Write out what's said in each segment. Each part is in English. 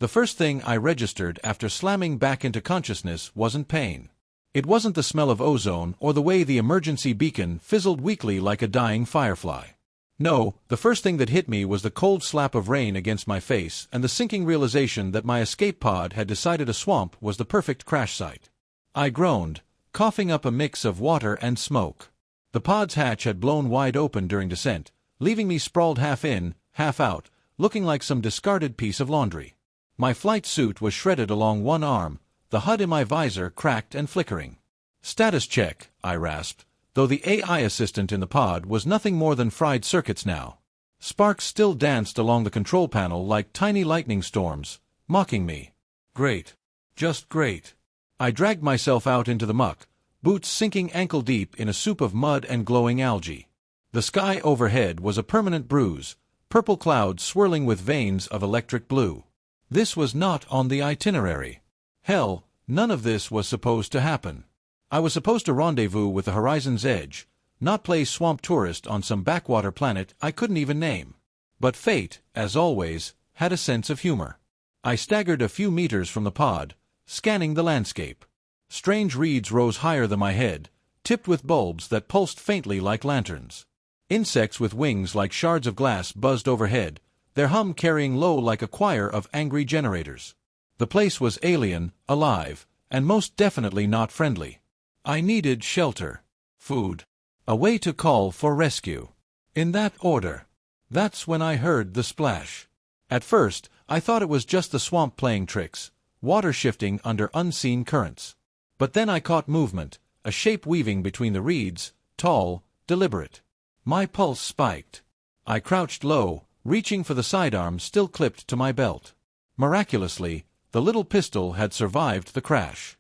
The first thing I registered after slamming back into consciousness wasn't pain. It wasn't the smell of ozone or the way the emergency beacon fizzled weakly like a dying firefly. No, the first thing that hit me was the cold slap of rain against my face and the sinking realization that my escape pod had decided a swamp was the perfect crash site. I groaned, coughing up a mix of water and smoke. The pod's hatch had blown wide open during descent, leaving me sprawled half in, half out, looking like some discarded piece of laundry. My flight suit was shredded along one arm, the HUD in my visor cracked and flickering. "Status check," I rasped, though the AI assistant in the pod was nothing more than fried circuits now. Sparks still danced along the control panel like tiny lightning storms, mocking me. Great. Just great. I dragged myself out into the muck, boots sinking ankle-deep in a soup of mud and glowing algae. The sky overhead was a permanent bruise, purple clouds swirling with veins of electric blue. This was not on the itinerary. Hell, none of this was supposed to happen. I was supposed to rendezvous with the horizon's edge, not play swamp tourist on some backwater planet I couldn't even name. But fate, as always, had a sense of humor. I staggered a few meters from the pod, scanning the landscape. Strange reeds rose higher than my head, tipped with bulbs that pulsed faintly like lanterns. Insects with wings like shards of glass buzzed overhead, their hum carrying low like a choir of angry generators. The place was alien, alive, and most definitely not friendly. I needed shelter, food, a way to call for rescue. In that order. That's when I heard the splash. At first, I thought it was just the swamp playing tricks, water shifting under unseen currents. But then I caught movement, a shape weaving between the reeds, tall, deliberate. My pulse spiked. I crouched low, reaching for the sidearm still clipped to my belt. Miraculously, the little pistol had survived the crash.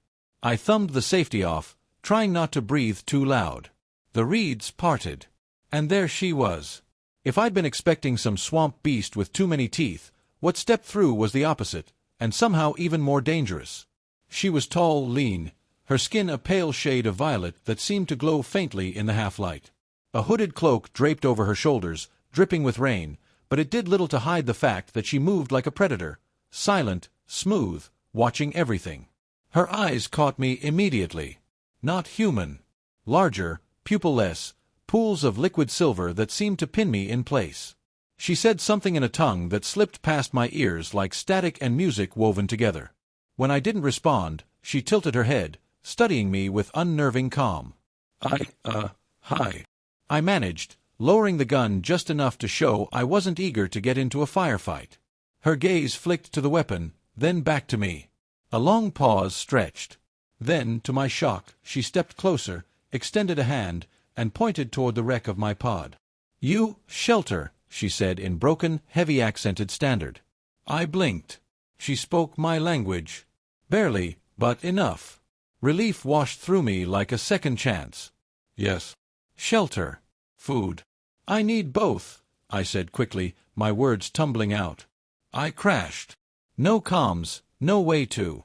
I thumbed the safety off, trying not to breathe too loud. The reeds parted. And there she was. If I'd been expecting some swamp beast with too many teeth, what stepped through was the opposite, and somehow even more dangerous. She was tall, lean, her skin a pale shade of violet that seemed to glow faintly in the half-light. A hooded cloak draped over her shoulders, dripping with rain, but it did little to hide the fact that she moved like a predator, silent, smooth, watching everything. Her eyes caught me immediately. Not human. Larger, pupil-less, pools of liquid silver that seemed to pin me in place. She said something in a tongue that slipped past my ears like static and music woven together. When I didn't respond, she tilted her head, studying me with unnerving calm. Hi. I managed, lowering the gun just enough to show I wasn't eager to get into a firefight. Her gaze flicked to the weapon, then back to me. A long pause stretched. Then, to my shock, she stepped closer, extended a hand, and pointed toward the wreck of my pod. "You, shelter," she said in broken, heavy-accented standard. I blinked. She spoke my language. Barely, but enough. Relief washed through me like a second chance. "Yes." "Shelter. Food." "I need both," I said quickly, my words tumbling out. I crashed. No comms, no way to.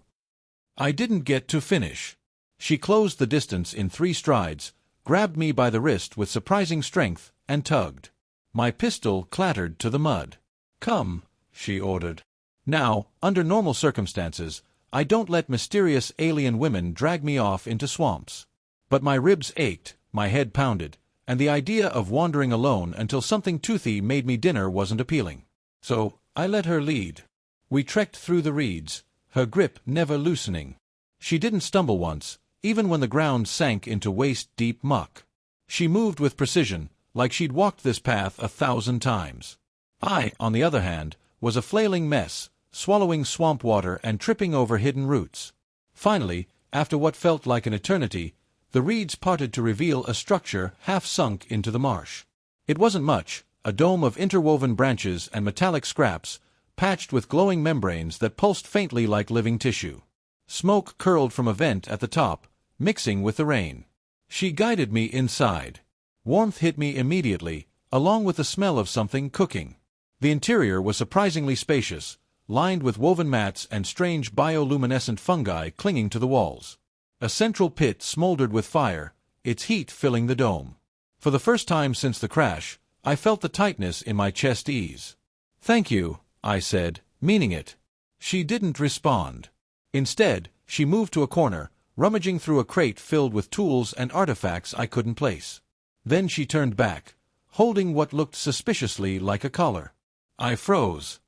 I didn't get to finish. She closed the distance in 3 strides, grabbed me by the wrist with surprising strength, and tugged. My pistol clattered to the mud. "Come," she ordered. Now, under normal circumstances, I don't let mysterious alien women drag me off into swamps. But my ribs ached, my head pounded, and the idea of wandering alone until something toothy made me dinner wasn't appealing. So, I let her lead. We trekked through the reeds, her grip never loosening. She didn't stumble once, even when the ground sank into waist-deep muck. She moved with precision, like she'd walked this path 1,000 times. I, on the other hand, was a flailing mess, swallowing swamp water and tripping over hidden roots. Finally, after what felt like an eternity, the reeds parted to reveal a structure half sunk into the marsh. It wasn't much, a dome of interwoven branches and metallic scraps, patched with glowing membranes that pulsed faintly like living tissue. Smoke curled from a vent at the top, mixing with the rain. She guided me inside. Warmth hit me immediately, along with the smell of something cooking. The interior was surprisingly spacious, lined with woven mats and strange bioluminescent fungi clinging to the walls. A central pit smoldered with fire, its heat filling the dome. For the first time since the crash, I felt the tightness in my chest ease. "Thank you," I said, meaning it. She didn't respond. Instead, she moved to a corner, rummaging through a crate filled with tools and artifacts I couldn't place. Then she turned back, holding what looked suspiciously like a collar. I froze.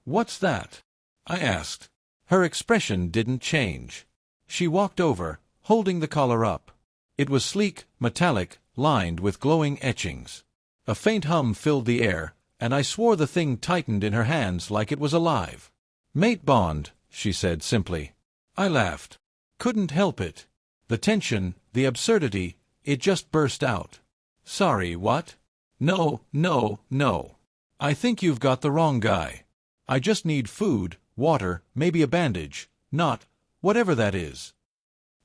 What's that?" I asked. Her expression didn't change. She walked over, holding the collar up. It was sleek, metallic, lined with glowing etchings. A faint hum filled the air, and I swore the thing tightened in her hands like it was alive. "Mate Bond," she said simply. I laughed. Couldn't help it. The tension, the absurdity, it just burst out. "Sorry, what?" No. I think you've got the wrong guy. I just need food, water, maybe a bandage, not whatever that is."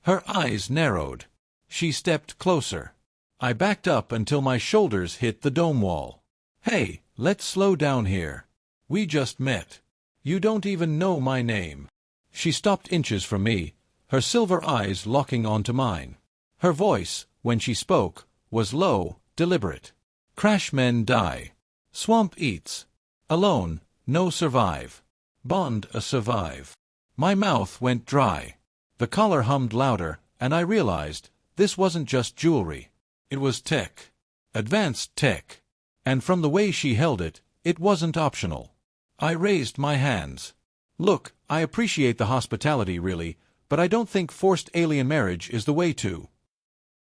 Her eyes narrowed. She stepped closer. I backed up until my shoulders hit the dome wall. "Hey, let's slow down here. We just met. You don't even know my name." She stopped inches from me, her silver eyes locking onto mine. Her voice, when she spoke, was low, deliberate. "Crash men die. Swamp eats. Alone, no survive. Bond a survive." My mouth went dry. The collar hummed louder, and I realized this wasn't just jewelry. It was tech. Advanced tech. And from the way she held it, it wasn't optional. I raised my hands. "Look, I appreciate the hospitality, really, but I don't think forced alien marriage is the way to."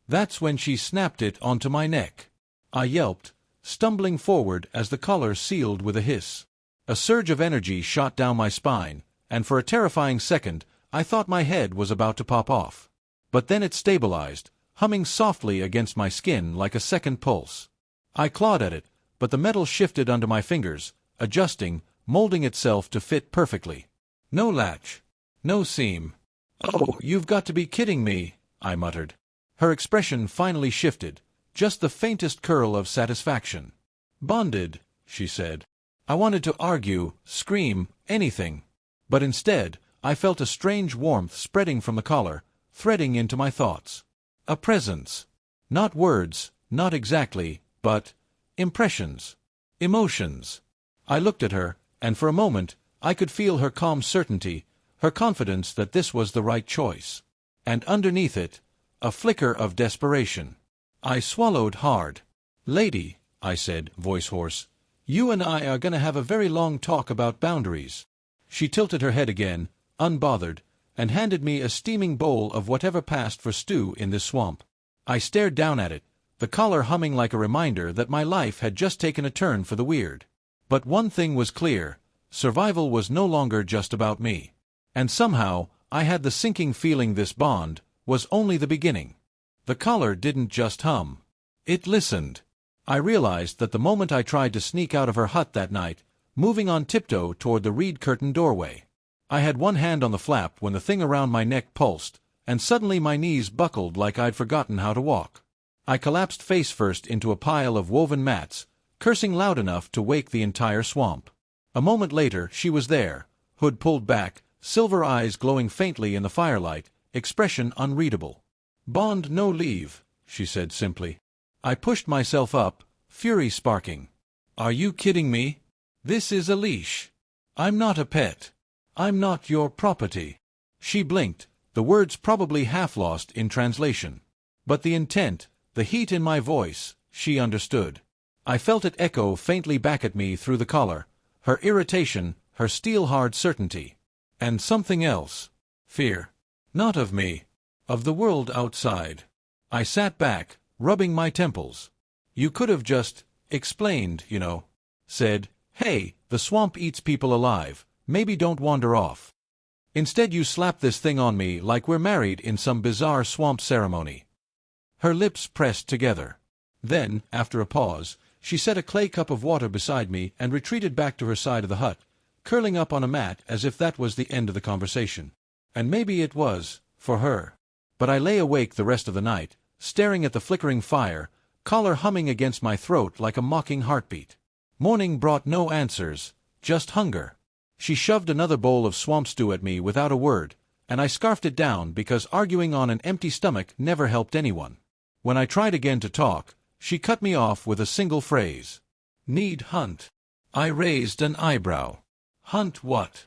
That's when she snapped it onto my neck. I yelped, stumbling forward as the collar sealed with a hiss. A surge of energy shot down my spine, and for a terrifying second, I thought my head was about to pop off. But then it stabilized, humming softly against my skin like a second pulse. I clawed at it, but the metal shifted under my fingers, adjusting, molding itself to fit perfectly. No latch. No seam. "Oh, you've got to be kidding me," I muttered. Her expression finally shifted, just the faintest curl of satisfaction. "Bonded," she said. I wanted to argue, scream, anything. But instead, I felt a strange warmth spreading from the collar, threading into my thoughts. A presence. Not words, not exactly, but impressions. Emotions. I looked at her, and for a moment, I could feel her calm certainty, her confidence that this was the right choice. And underneath it, a flicker of desperation. I swallowed hard. "Lady," I said, voice hoarse, "you and I are going to have a very long talk about boundaries." She tilted her head again, unbothered, and handed me a steaming bowl of whatever passed for stew in this swamp. I stared down at it, the collar humming like a reminder that my life had just taken a turn for the weird. But one thing was clear: survival was no longer just about me. And somehow, I had the sinking feeling this bond was only the beginning. The collar didn't just hum. It listened. I realized that the moment I tried to sneak out of her hut that night, moving on tiptoe toward the reed-curtained doorway. I had one hand on the flap when the thing around my neck pulsed, and suddenly my knees buckled like I'd forgotten how to walk. I collapsed face first into a pile of woven mats, cursing loud enough to wake the entire swamp. A moment later she was there, hood pulled back, silver eyes glowing faintly in the firelight, expression unreadable. "Bond no leave," she said simply. I pushed myself up, fury sparking. "Are you kidding me? This is a leash. I'm not a pet. I'm not your property." She blinked, the words probably half lost in translation. But the intent, the heat in my voice, she understood. I felt it echo faintly back at me through the collar, her irritation, her steel-hard certainty. And something else. Fear. Not of me. Of the world outside. I sat back, rubbing my temples. "You could have just explained, you know. Said, 'Hey, the swamp eats people alive. Maybe don't wander off.' Instead you slap this thing on me like we're married in some bizarre swamp ceremony." Her lips pressed together. Then, after a pause, she set a clay cup of water beside me and retreated back to her side of the hut, curling up on a mat as if that was the end of the conversation. And maybe it was, for her. But I lay awake the rest of the night, staring at the flickering fire, collar humming against my throat like a mocking heartbeat. Morning brought no answers, just hunger. She shoved another bowl of swamp stew at me without a word, and I scarfed it down because arguing on an empty stomach never helped anyone. When I tried again to talk, she cut me off with a single phrase. "Need hunt." I raised an eyebrow. "Hunt what?"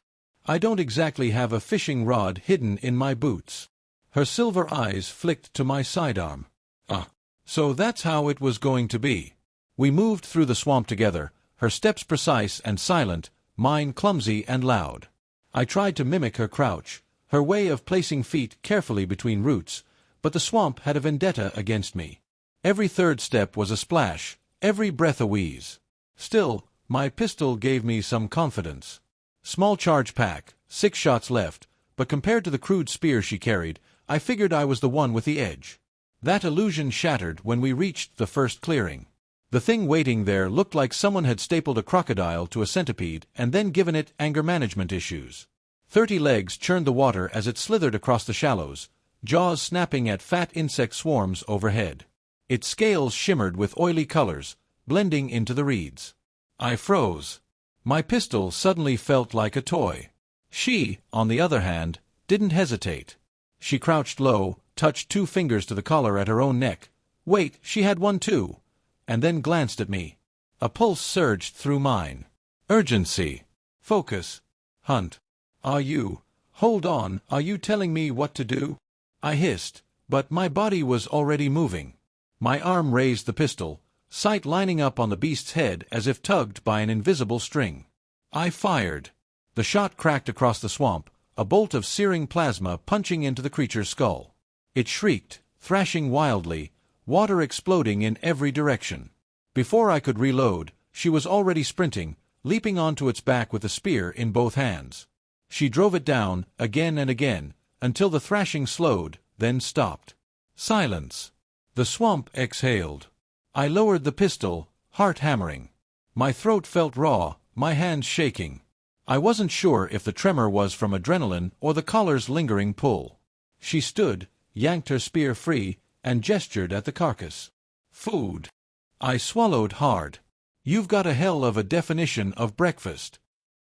I don't exactly have a fishing rod hidden in my boots. Her silver eyes flicked to my sidearm. Ah, so that's how it was going to be. We moved through the swamp together, her steps precise and silent, mine clumsy and loud. I tried to mimic her crouch, her way of placing feet carefully between roots, but the swamp had a vendetta against me. Every third step was a splash, every breath a wheeze. Still, my pistol gave me some confidence. Small charge pack, 6 shots left, but compared to the crude spear she carried, I figured I was the one with the edge. That illusion shattered when we reached the first clearing. The thing waiting there looked like someone had stapled a crocodile to a centipede and then given it anger management issues. 30 legs churned the water as it slithered across the shallows, jaws snapping at fat insect swarms overhead. Its scales shimmered with oily colors, blending into the reeds. I froze. My pistol suddenly felt like a toy. She, on the other hand, didn't hesitate. She crouched low, touched 2 fingers to the collar at her own neck. Wait, she had one too. And then glanced at me. A pulse surged through mine. Urgency. Focus. Hunt. Hold on, are you telling me what to do? I hissed, but my body was already moving. My arm raised the pistol, sight lining up on the beast's head as if tugged by an invisible string. I fired. The shot cracked across the swamp, a bolt of searing plasma punching into the creature's skull. It shrieked, thrashing wildly, water exploding in every direction. Before I could reload, she was already sprinting, leaping onto its back with the spear in both hands. She drove it down, again and again, until the thrashing slowed, then stopped. Silence. The swamp exhaled. I lowered the pistol, heart hammering. My throat felt raw, my hands shaking. I wasn't sure if the tremor was from adrenaline or the collar's lingering pull. She stood, yanked her spear free, and gestured at the carcass. Food. I swallowed hard. You've got a hell of a definition of breakfast.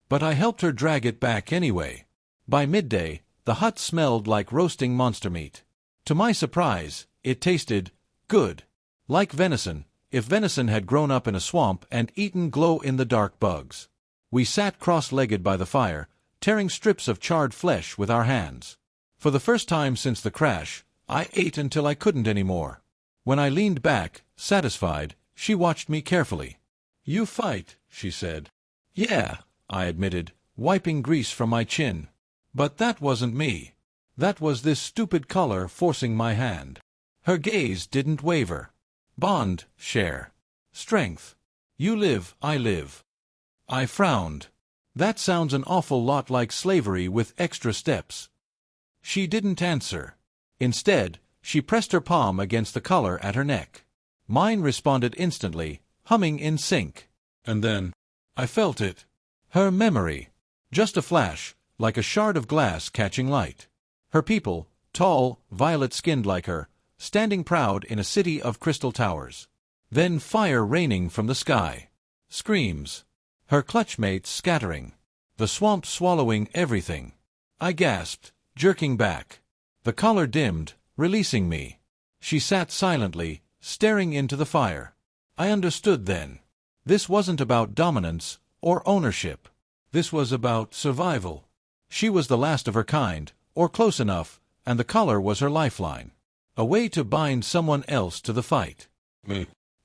But I helped her drag it back anyway. By midday, the hut smelled like roasting monster meat. To my surprise, it tasted good. Like venison, if venison had grown up in a swamp and eaten glow-in-the-dark bugs. We sat cross-legged by the fire, tearing strips of charred flesh with our hands. For the first time since the crash, I ate until I couldn't anymore. When I leaned back, satisfied, she watched me carefully. "You fight," she said. "Yeah," I admitted, wiping grease from my chin. But that wasn't me. That was this stupid collar forcing my hand. Her gaze didn't waver. Bond, share. Strength. You live, I live. I frowned. That sounds an awful lot like slavery with extra steps. She didn't answer. Instead, she pressed her palm against the collar at her neck. Mine responded instantly, humming in sync. And then, I felt it. Her memory. Just a flash, like a shard of glass catching light. Her people, tall, violet-skinned like her, standing proud in a city of crystal towers. Then fire raining from the sky. Screams. Her clutchmates scattering. The swamp swallowing everything. I gasped, jerking back. The collar dimmed, releasing me. She sat silently, staring into the fire. I understood then. This wasn't about dominance or ownership. This was about survival. She was the last of her kind, or close enough, and the collar was her lifeline. A way to bind someone else to the fight.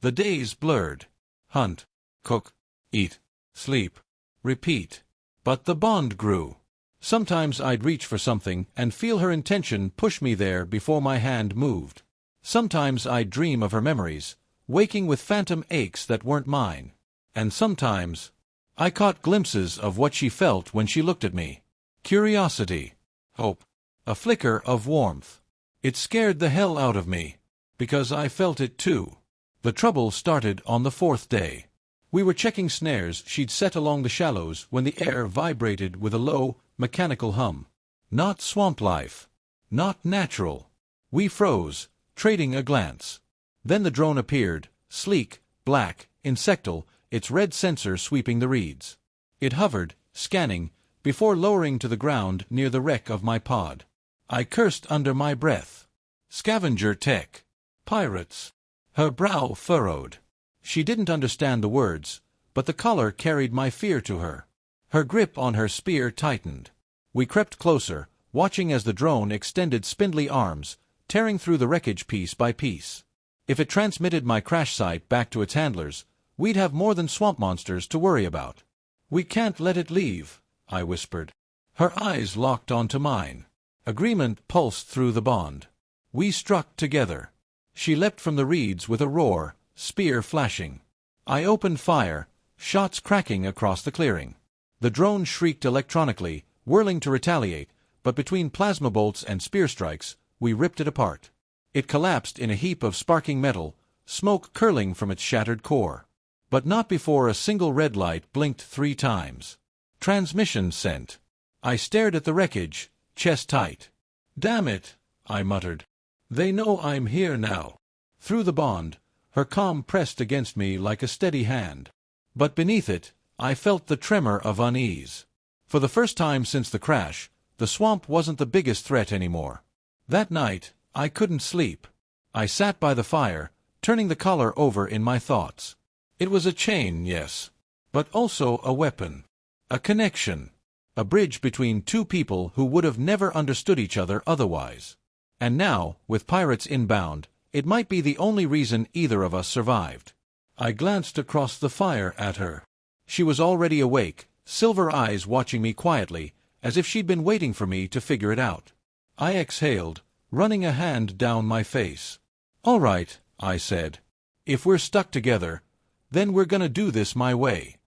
The days blurred. Hunt, cook, eat, sleep, repeat. But the bond grew. Sometimes I'd reach for something and feel her intention push me there before my hand moved. Sometimes I'd dream of her memories, waking with phantom aches that weren't mine. And sometimes I caught glimpses of what she felt when she looked at me. Curiosity. Hope. A flicker of warmth. It scared the hell out of me, because I felt it too. The trouble started on the 4th day. We were checking snares she'd set along the shallows when the air vibrated with a low, mechanical hum. Not swamp life. Not natural. We froze, trading a glance. Then the drone appeared, sleek, black, insectal, its red sensor sweeping the reeds. It hovered, scanning, before lowering to the ground near the wreck of my pod. I cursed under my breath. Scavenger tech. Pirates. Her brow furrowed. She didn't understand the words, but the color carried my fear to her. Her grip on her spear tightened. We crept closer, watching as the drone extended spindly arms, tearing through the wreckage piece by piece. If it transmitted my crash site back to its handlers, we'd have more than swamp monsters to worry about. "We can't let it leave," I whispered. Her eyes locked onto mine. Agreement pulsed through the bond. We struck together. She leapt from the reeds with a roar, spear flashing. I opened fire, shots cracking across the clearing. The drone shrieked electronically, whirling to retaliate, but between plasma bolts and spear strikes, we ripped it apart. It collapsed in a heap of sparking metal, smoke curling from its shattered core. But not before a single red light blinked 3 times. Transmission sent. I stared at the wreckage, chest tight. "Damn it," I muttered. "They know I'm here now." Through the bond, her calm pressed against me like a steady hand. But beneath it, I felt the tremor of unease. For the first time since the crash, the swamp wasn't the biggest threat anymore. That night, I couldn't sleep. I sat by the fire, turning the collar over in my thoughts. It was a chain, yes, but also a weapon. A connection. A bridge between 2 people who would have never understood each other otherwise. And now, with pirates inbound, it might be the only reason either of us survived. I glanced across the fire at her. She was already awake, silver eyes watching me quietly, as if she'd been waiting for me to figure it out. I exhaled, running a hand down my face. "All right," I said. "If we're stuck together, then we're gonna do this my way."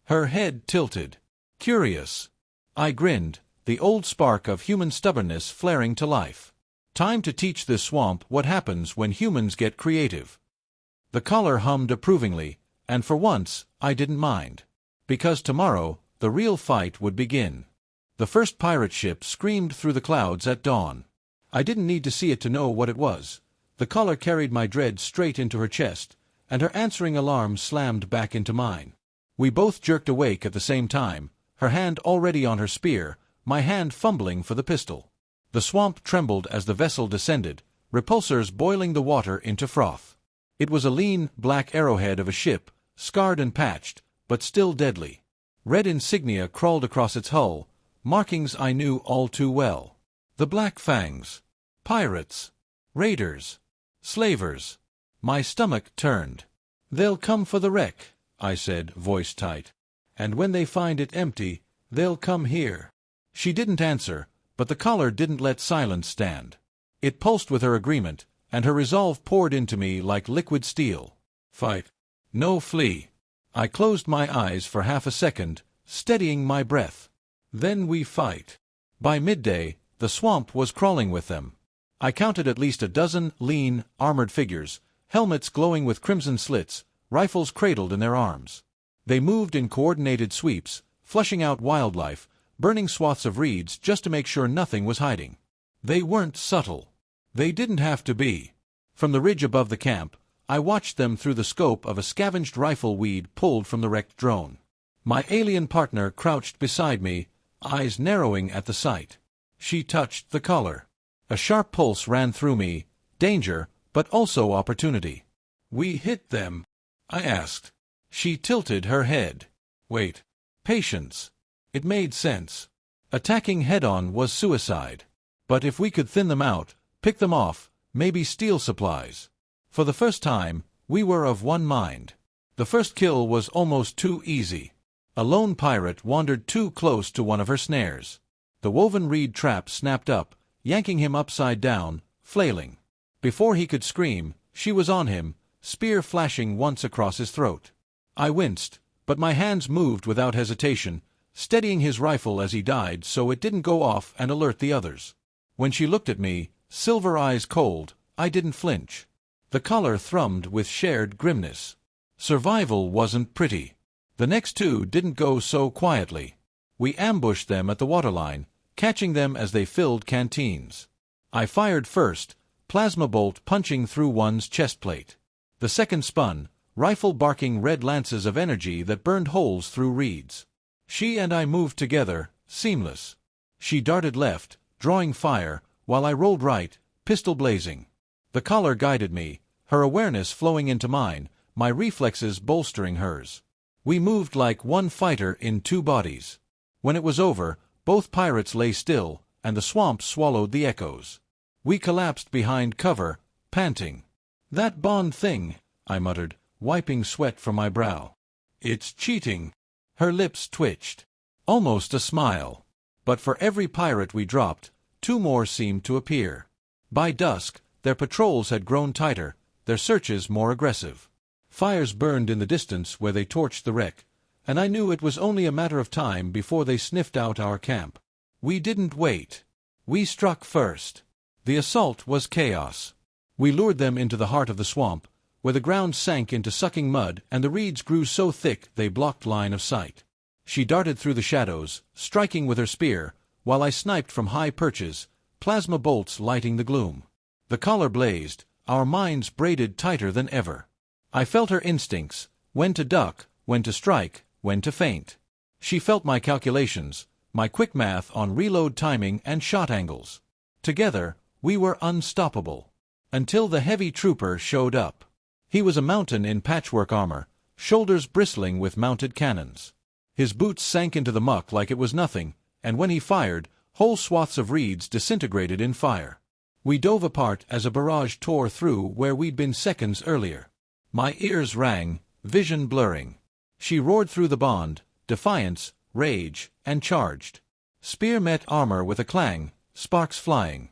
Her head tilted. Curious. I grinned, the old spark of human stubbornness flaring to life. Time to teach this swamp what happens when humans get creative. The collar hummed approvingly, and for once, I didn't mind. Because tomorrow, the real fight would begin. The first pirate ship screamed through the clouds at dawn. I didn't need to see it to know what it was. The collar carried my dread straight into her chest, and her answering alarm slammed back into mine. We both jerked awake at the same time, her hand already on her spear, my hand fumbling for the pistol. The swamp trembled as the vessel descended, repulsors boiling the water into froth. It was a lean, black arrowhead of a ship, scarred and patched, but still deadly. Red insignia crawled across its hull, markings I knew all too well. The Black Fangs. Pirates. Raiders. Slavers. My stomach turned. "They'll come for the wreck," I said, voice tight. "And when they find it empty, they'll come here." She didn't answer, but the collar didn't let silence stand. It pulsed with her agreement, and her resolve poured into me like liquid steel. Fight. No flee. I closed my eyes for half a second, steadying my breath. Then we fight. By midday, the swamp was crawling with them. I counted at least a dozen lean, armored figures, helmets glowing with crimson slits, rifles cradled in their arms. They moved in coordinated sweeps, flushing out wildlife, burning swaths of reeds just to make sure nothing was hiding. They weren't subtle. They didn't have to be. From the ridge above the camp, I watched them through the scope of a scavenged rifle weed pulled from the wrecked drone. My alien partner crouched beside me, eyes narrowing at the sight. She touched the collar. A sharp pulse ran through me, danger, but also opportunity. "We hit them?" I asked. She tilted her head. "Wait. Patience." It made sense. Attacking head-on was suicide. But if we could thin them out, pick them off, maybe steal supplies. For the first time, we were of one mind. The first kill was almost too easy. A lone pirate wandered too close to one of her snares. The woven reed trap snapped up, yanking him upside down, flailing. Before he could scream, she was on him, spear flashing once across his throat. I winced, but my hands moved without hesitation, steadying his rifle as he died so it didn't go off and alert the others. When she looked at me, silver eyes cold, I didn't flinch. The collar thrummed with shared grimness. Survival wasn't pretty. The next 2 didn't go so quietly. We ambushed them at the waterline, catching them as they filled canteens. I fired first, plasma bolt punching through one's chest plate. The second spun, rifle barking red lances of energy that burned holes through reeds. She and I moved together, seamless. She darted left, drawing fire, while I rolled right, pistol blazing. The collar guided me, her awareness flowing into mine, my reflexes bolstering hers. We moved like one fighter in 2 bodies. When it was over, Both pirates lay still, and the swamp swallowed the echoes. We collapsed behind cover, panting. "That bond thing," I muttered, wiping sweat from my brow. "It's cheating." Her lips twitched. Almost a smile. But for every pirate we dropped, 2 more seemed to appear. By dusk, their patrols had grown tighter, their searches more aggressive. Fires burned in the distance where they torched the wreck, and I knew it was only a matter of time before they sniffed out our camp. We didn't wait. We struck first. The assault was chaos. We lured them into the heart of the swamp, where the ground sank into sucking mud and the reeds grew so thick they blocked line of sight. She darted through the shadows, striking with her spear, while I sniped from high perches, plasma bolts lighting the gloom. The collar blazed, our minds braided tighter than ever. I felt her instincts, when to duck, when to strike, when to feint. She felt my calculations, my quick math on reload timing and shot angles. Together, we were unstoppable. Until the heavy trooper showed up. He was a mountain in patchwork armor, shoulders bristling with mounted cannons. His boots sank into the muck like it was nothing, and when he fired, whole swaths of reeds disintegrated in fire. We dove apart as a barrage tore through where we'd been seconds earlier. My ears rang, vision blurring. She roared through the bond, defiance, rage, and charged. Spear met armor with a clang, sparks flying.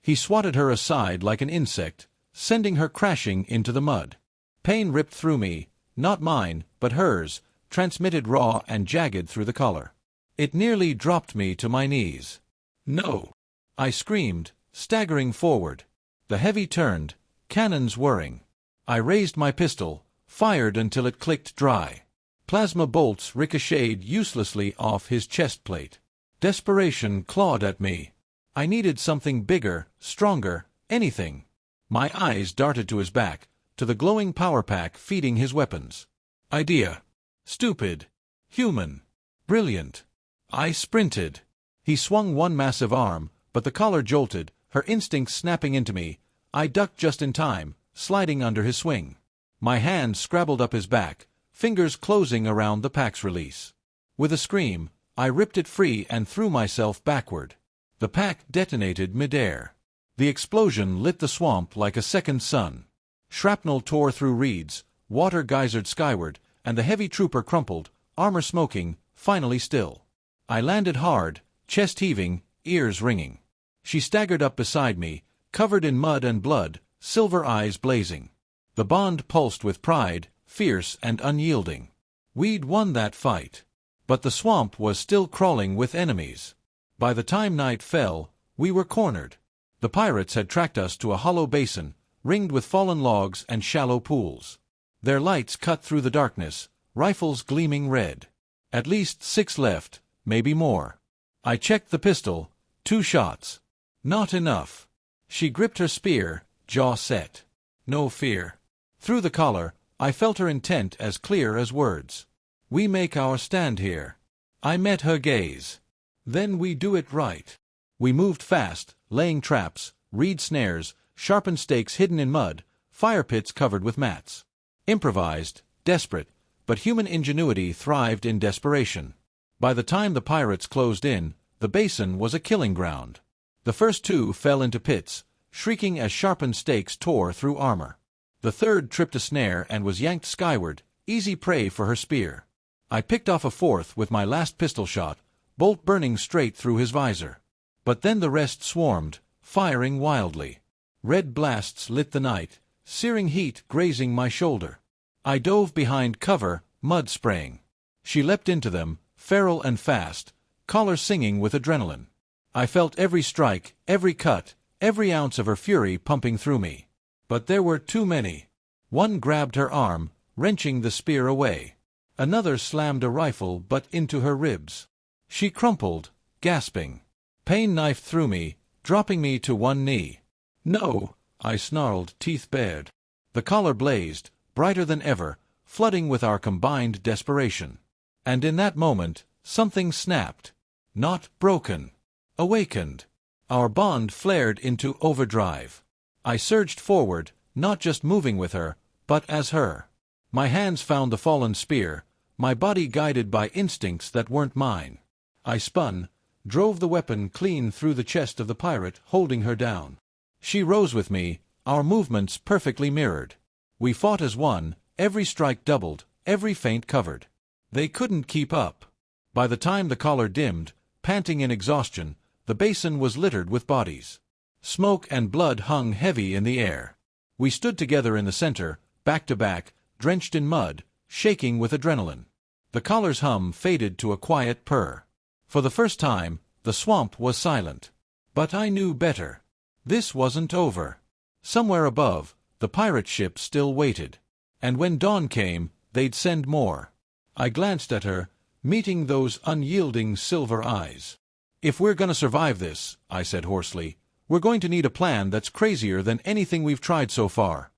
He swatted her aside like an insect, sending her crashing into the mud. Pain ripped through me, not mine, but hers, transmitted raw and jagged through the collar. It nearly dropped me to my knees. "No!" I screamed, staggering forward. The heavy turned, cannons whirring. I raised my pistol, fired until it clicked dry. Plasma bolts ricocheted uselessly off his chest plate. Desperation clawed at me. I needed something bigger, stronger, anything. My eyes darted to his back, to the glowing power pack feeding his weapons. Idea. Stupid. Human. Brilliant. I sprinted. He swung one massive arm, but the collar jolted, her instincts snapping into me. I ducked just in time, sliding under his swing. My hand scrabbled up his back, fingers closing around the pack's release. With a scream, I ripped it free and threw myself backward. The pack detonated midair. The explosion lit the swamp like a second sun. Shrapnel tore through reeds, water geysered skyward, and the heavy trooper crumpled, armor smoking, finally still. I landed hard, chest heaving, ears ringing. She staggered up beside me, covered in mud and blood, silver eyes blazing. The bond pulsed with pride, fierce and unyielding. We'd won that fight. But the swamp was still crawling with enemies. By the time night fell, we were cornered. The pirates had tracked us to a hollow basin, ringed with fallen logs and shallow pools. Their lights cut through the darkness, rifles gleaming red. At least 6 left, maybe more. I checked the pistol, 2 shots. Not enough. She gripped her spear, jaw set. No fear. Through the collar, I felt her intent as clear as words. "We make our stand here." I met her gaze. "Then we do it right." We moved fast, laying traps, reed snares, sharpened stakes hidden in mud, fire pits covered with mats. Improvised, desperate, but human ingenuity thrived in desperation. By the time the pirates closed in, the basin was a killing ground. The first 2 fell into pits, shrieking as sharpened stakes tore through armor. The third tripped a snare and was yanked skyward, easy prey for her spear. I picked off a 4th with my last pistol shot, bolt burning straight through his visor. But then the rest swarmed, firing wildly. Red blasts lit the night, searing heat grazing my shoulder. I dove behind cover, mud spraying. She leapt into them, feral and fast, collar singing with adrenaline. I felt every strike, every cut, every ounce of her fury pumping through me. But there were too many. One grabbed her arm, wrenching the spear away. Another slammed a rifle butt into her ribs. She crumpled, gasping. Pain knifed through me, dropping me to one knee. "No," I snarled, teeth bared. The collar blazed, brighter than ever, flooding with our combined desperation. And in that moment, something snapped. Not broken. Awakened. Our bond flared into overdrive. I surged forward, not just moving with her, but as her. My hands found the fallen spear, my body guided by instincts that weren't mine. I spun, drove the weapon clean through the chest of the pirate, holding her down. She rose with me, our movements perfectly mirrored. We fought as one, every strike doubled, every feint covered. They couldn't keep up. By the time the collar dimmed, panting in exhaustion, the basin was littered with bodies. Smoke and blood hung heavy in the air. We stood together in the center, back to back, drenched in mud, shaking with adrenaline. The collar's hum faded to a quiet purr. For the first time, the swamp was silent. But I knew better. This wasn't over. Somewhere above, the pirate ship still waited. And when dawn came, they'd send more. I glanced at her, meeting those unyielding silver eyes. "If we're gonna survive this," I said hoarsely, "we're going to need a plan that's crazier than anything we've tried so far."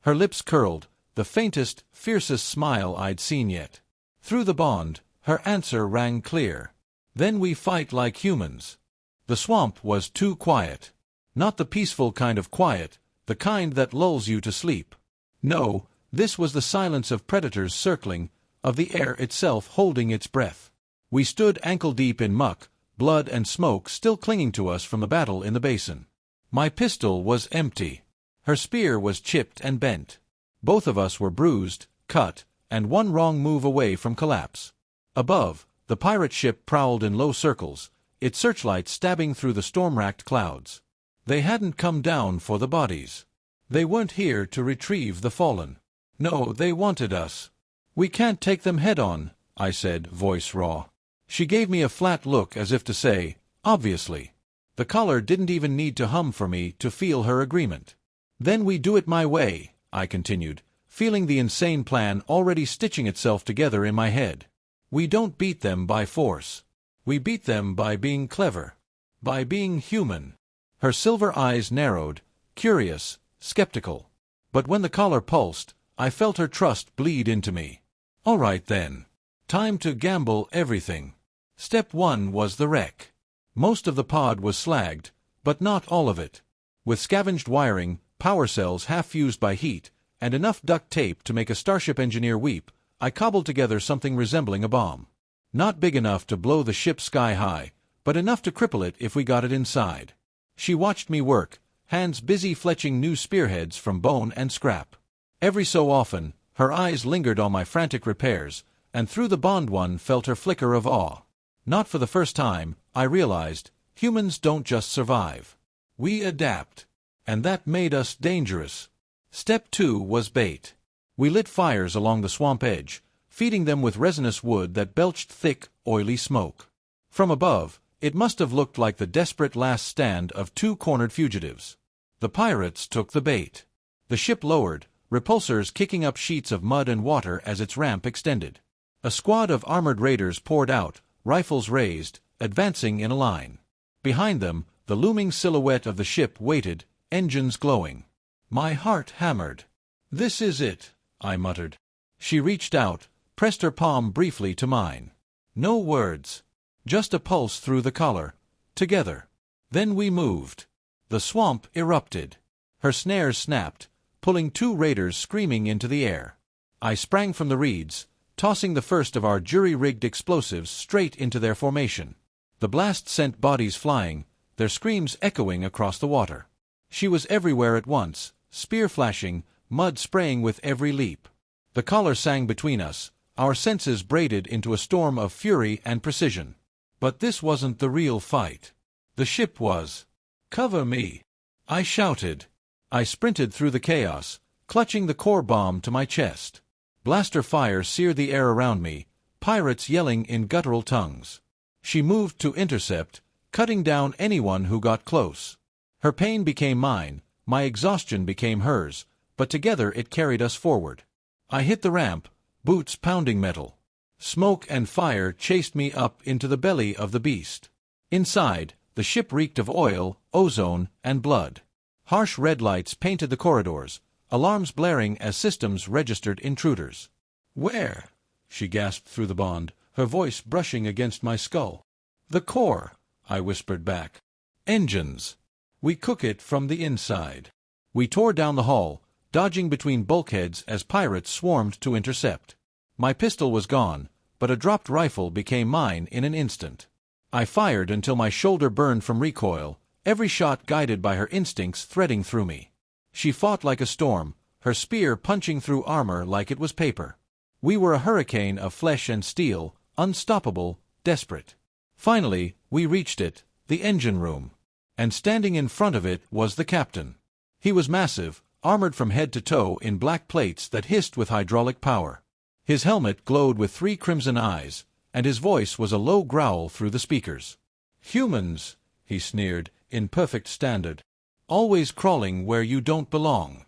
Her lips curled, the faintest, fiercest smile I'd seen yet. Through the bond, her answer rang clear. "Then we fight like humans." The swamp was too quiet. Not the peaceful kind of quiet, the kind that lulls you to sleep. No, this was the silence of predators circling, of the air itself holding its breath. We stood ankle-deep in muck, blood and smoke still clinging to us from the battle in the basin. My pistol was empty. Her spear was chipped and bent. Both of us were bruised, cut, and one wrong move away from collapse. Above, the pirate ship prowled in low circles, its searchlight stabbing through the storm-racked clouds. They hadn't come down for the bodies. They weren't here to retrieve the fallen. No, they wanted us. "We can't take them head-on," I said, voice raw. She gave me a flat look as if to say, "Obviously." The collar didn't even need to hum for me to feel her agreement. "Then we do it my way," I continued, feeling the insane plan already stitching itself together in my head. "We don't beat them by force. We beat them by being clever. By being human." Her silver eyes narrowed, curious, skeptical. But when the collar pulsed, I felt her trust bleed into me. All right then. Time to gamble everything. Step 1 was the wreck. Most of the pod was slagged, but not all of it. With scavenged wiring, power cells half fused by heat, and enough duct tape to make a starship engineer weep, I cobbled together something resembling a bomb. Not big enough to blow the ship sky high, but enough to cripple it if we got it inside. She watched me work, hands busy fletching new spearheads from bone and scrap. Every so often, her eyes lingered on my frantic repairs, and through the bond one felt her flicker of awe. Not for the first time, I realized, humans don't just survive. We adapt. And that made us dangerous. Step 2 was bait. We lit fires along the swamp edge, feeding them with resinous wood that belched thick, oily smoke. From above, it must have looked like the desperate last stand of two cornered fugitives. The pirates took the bait. The ship lowered, repulsors kicking up sheets of mud and water as its ramp extended. A squad of armored raiders poured out, rifles raised, advancing in a line. Behind them, the looming silhouette of the ship waited, engines glowing. My heart hammered. "This is it," I muttered. She reached out, pressed her palm briefly to mine. No words. Just a pulse through the collar. Together. Then we moved. The swamp erupted. Her snares snapped, pulling two raiders screaming into the air. I sprang from the reeds, tossing the first of our jury-rigged explosives straight into their formation. The blast sent bodies flying, their screams echoing across the water. She was everywhere at once, spear flashing, mud spraying with every leap. The collar sang between us, our senses braided into a storm of fury and precision. But this wasn't the real fight. The ship was. "Cover me!" I shouted. I sprinted through the chaos, clutching the core bomb to my chest. Blaster fire seared the air around me, pirates yelling in guttural tongues. She moved to intercept, cutting down anyone who got close. Her pain became mine, my exhaustion became hers, but together it carried us forward. I hit the ramp, boots pounding metal. Smoke and fire chased me up into the belly of the beast. Inside, the ship reeked of oil, ozone, and blood. Harsh red lights painted the corridors, alarms blaring as systems registered intruders. "Where?" she gasped through the bond, her voice brushing against my skull. "The core," I whispered back. "Engines. We cook it from the inside." We tore down the hall, dodging between bulkheads as pirates swarmed to intercept. My pistol was gone, but a dropped rifle became mine in an instant. I fired until my shoulder burned from recoil, every shot guided by her instincts threading through me. She fought like a storm, her spear punching through armor like it was paper. We were a hurricane of flesh and steel, unstoppable, desperate. Finally, we reached it, the engine room. And standing in front of it was the captain. He was massive, armored from head to toe in black plates that hissed with hydraulic power. His helmet glowed with 3 crimson eyes, and his voice was a low growl through the speakers. "Humans," he sneered, in perfect standard. "Always crawling where you don't belong."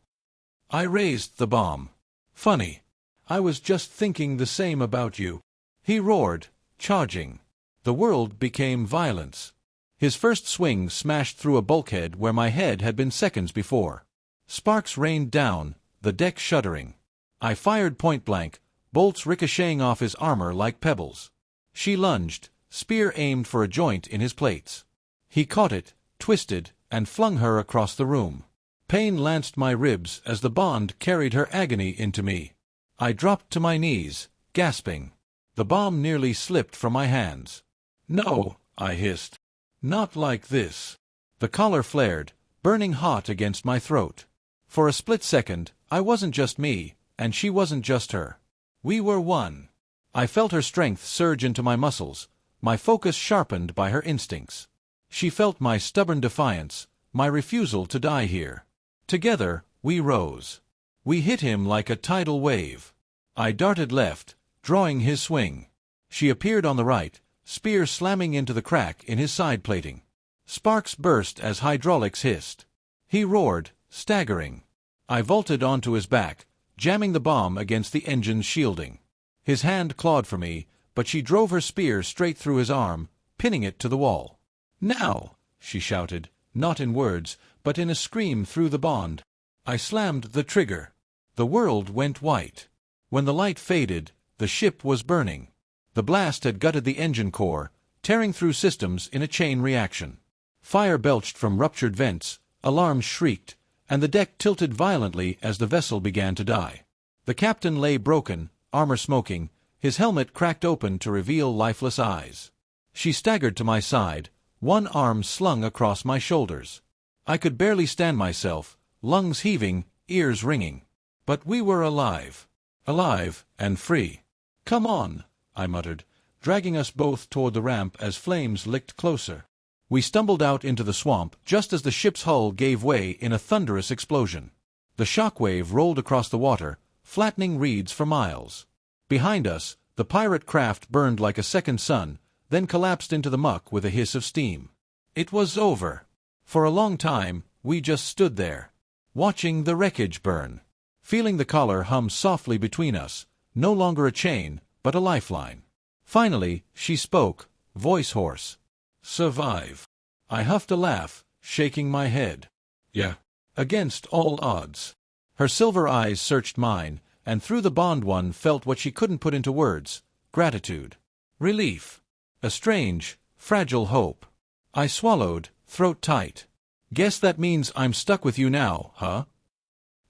I raised the bomb. "Funny. I was just thinking the same about you." He roared, charging. The world became violence. His first swing smashed through a bulkhead where my head had been seconds before. Sparks rained down, the deck shuddering. I fired point-blank, bolts ricocheting off his armor like pebbles. She lunged, spear aimed for a joint in his plates. He caught it, twisted, and flung her across the room. Pain lanced my ribs as the bond carried her agony into me. I dropped to my knees, gasping. The bomb nearly slipped from my hands. "No," I hissed. "Not like this." The collar flared, burning hot against my throat. For a split second, I wasn't just me, and she wasn't just her. We were one. I felt her strength surge into my muscles, my focus sharpened by her instincts. She felt my stubborn defiance, my refusal to die here. Together, we rose. We hit him like a tidal wave. I darted left, drawing his swing. She appeared on the right, spear slamming into the crack in his side plating. Sparks burst as hydraulics hissed. He roared, staggering. I vaulted onto his back, jamming the bomb against the engine's shielding. His hand clawed for me, but she drove her spear straight through his arm, pinning it to the wall. "Now!" she shouted, not in words, but in a scream through the bond. I slammed the trigger. The world went white. When the light faded, the ship was burning. The blast had gutted the engine core, tearing through systems in a chain reaction. Fire belched from ruptured vents, alarms shrieked, and the deck tilted violently as the vessel began to die. The captain lay broken, armor smoking, his helmet cracked open to reveal lifeless eyes. She staggered to my side, one arm slung across my shoulders. I could barely stand myself, lungs heaving, ears ringing. But we were alive. Alive and free. "Come on," I muttered, dragging us both toward the ramp as flames licked closer. We stumbled out into the swamp just as the ship's hull gave way in a thunderous explosion. The shockwave rolled across the water, flattening reeds for miles. Behind us, the pirate craft burned like a second sun, then collapsed into the muck with a hiss of steam. It was over. For a long time, we just stood there, watching the wreckage burn, feeling the collar hum softly between us, no longer a chain, but a lifeline. Finally, she spoke, voice hoarse. "Survive." I huffed a laugh, shaking my head. "Yeah." Against all odds. Her silver eyes searched mine, and through the bond one felt what she couldn't put into words: gratitude. Relief. A strange, fragile hope. I swallowed, throat tight. "Guess that means I'm stuck with you now, huh?"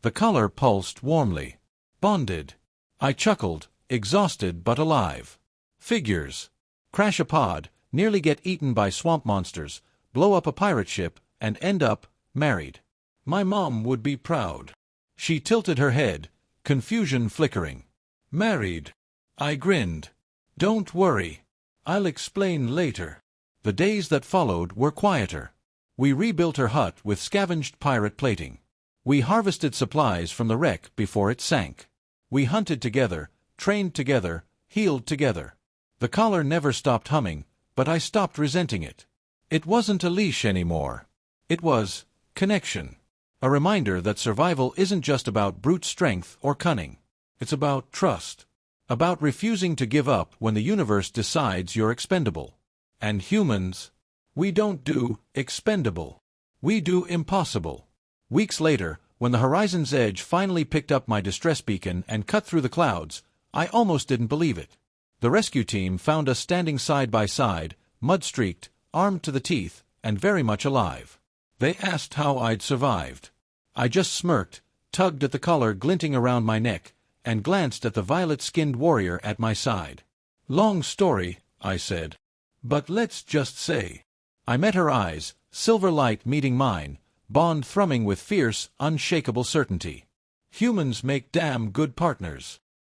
The collar pulsed warmly. Bonded. I chuckled, exhausted but alive. Figures. Crash a pod, nearly get eaten by swamp monsters, blow up a pirate ship, and end up married. My mom would be proud. She tilted her head, confusion flickering. "Married." I grinned. "Don't worry. I'll explain later." The days that followed were quieter. We rebuilt her hut with scavenged pirate plating. We harvested supplies from the wreck before it sank. We hunted together, trained together, healed together. The collar never stopped humming, but I stopped resenting it. It wasn't a leash anymore. It was connection. A reminder that survival isn't just about brute strength or cunning. It's about trust. About refusing to give up when the universe decides you're expendable. And humans, we don't do expendable. We do impossible. Weeks later, when the horizon's edge finally picked up my distress beacon and cut through the clouds, I almost didn't believe it. The rescue team found us standing side by side, mud-streaked, armed to the teeth, and very much alive. They asked how I'd survived. I just smirked, tugged at the collar glinting around my neck, and glanced at the violet-skinned warrior at my side. "Long story," I said. But let's just say, I met her eyes, silver light meeting mine, bond thrumming with fierce, unshakable certainty. Humans make damn good partners.